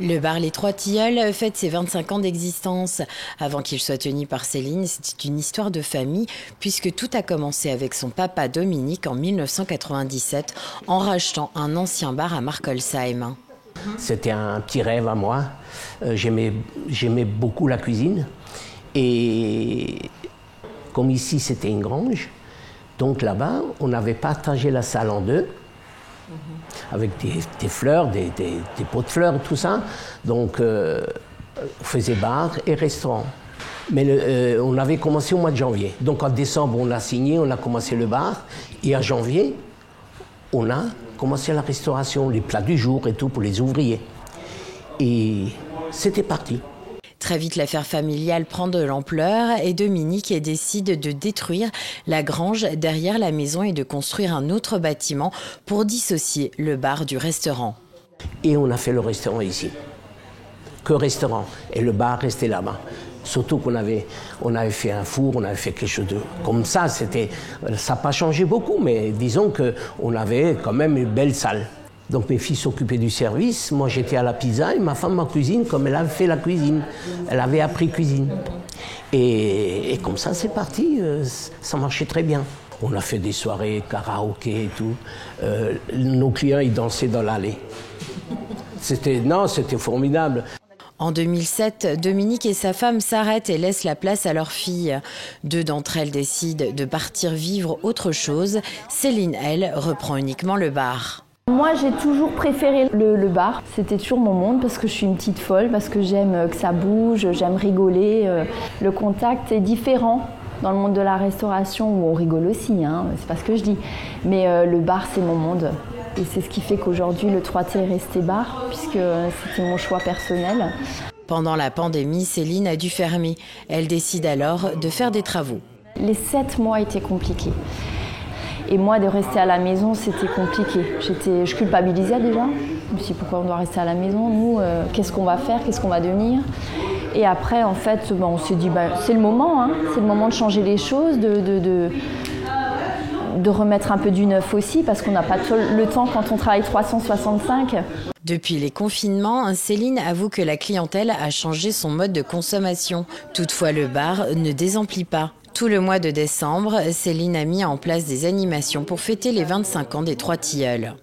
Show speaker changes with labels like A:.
A: Le bar Les Trois Tilleuls fête ses 25 ans d'existence. Avant qu'il soit tenu par Céline, c'est une histoire de famille puisque tout a commencé avec son papa Dominique en 1997 en rachetant un ancien bar à Markolsheim.
B: C'était un petit rêve à moi. J'aimais beaucoup la cuisine. Et comme ici c'était une grange, donc là-bas on avait partagé la salle en deux. Avec des fleurs, des pots de fleurs, tout ça. Donc, on faisait bar et restaurant. Mais on avait commencé au mois de janvier. Donc, en décembre, on a signé, on a commencé le bar. Et en janvier, on a commencé la restauration, les plats du jour et tout pour les ouvriers. Et c'était parti.
A: Très vite, l'affaire familiale prend de l'ampleur et Dominique décide de détruire la grange derrière la maison et de construire un autre bâtiment pour dissocier le bar du restaurant.
B: Et on a fait le restaurant ici. Que restaurant. Et le bar restait là-bas. Surtout qu'on avait fait un four, on avait fait quelque chose de comme ça. Ça n'a pas changé beaucoup, mais disons qu'on avait quand même une belle salle. Donc mes filles s'occupaient du service, moi j'étais à la pizza et ma femme en cuisine comme elle avait fait la cuisine. Elle avait appris cuisine. Et comme ça c'est parti, ça marchait très bien. On a fait des soirées karaoké et tout. Nos clients ils dansaient dans l'allée. C'était formidable.
A: En 2007, Dominique et sa femme s'arrêtent et laissent la place à leur fille. Deux d'entre elles décident de partir vivre autre chose. Céline, elle, reprend uniquement le bar.
C: Moi, j'ai toujours préféré le bar. C'était toujours mon monde parce que je suis une petite folle, parce que j'aime que ça bouge, j'aime rigoler. Le contact est différent dans le monde de la restauration où on rigole aussi, hein, c'est pas ce que je dis. Mais le bar, c'est mon monde. Et c'est ce qui fait qu'aujourd'hui, le 3T est resté bar, puisque c'était mon choix personnel.
A: Pendant la pandémie, Céline a dû fermer. Elle décide alors de faire des travaux.
C: Les 7 mois étaient compliqués. Et moi, de rester à la maison, c'était compliqué. Je culpabilisais déjà. Je me suis dit, pourquoi on doit rester à la maison? Nous, qu'est-ce qu'on va faire? Qu'est-ce qu'on va devenir? Et après, en fait, on s'est dit, c'est le moment. Hein. C'est le moment de changer les choses, de remettre un peu du neuf aussi, parce qu'on n'a pas le temps quand on travaille 365.
A: Depuis les confinements, Céline avoue que la clientèle a changé son mode de consommation. Toutefois, le bar ne désemplit pas. Tout le mois de décembre, Céline a mis en place des animations pour fêter les 25 ans des Trois Tilleuls.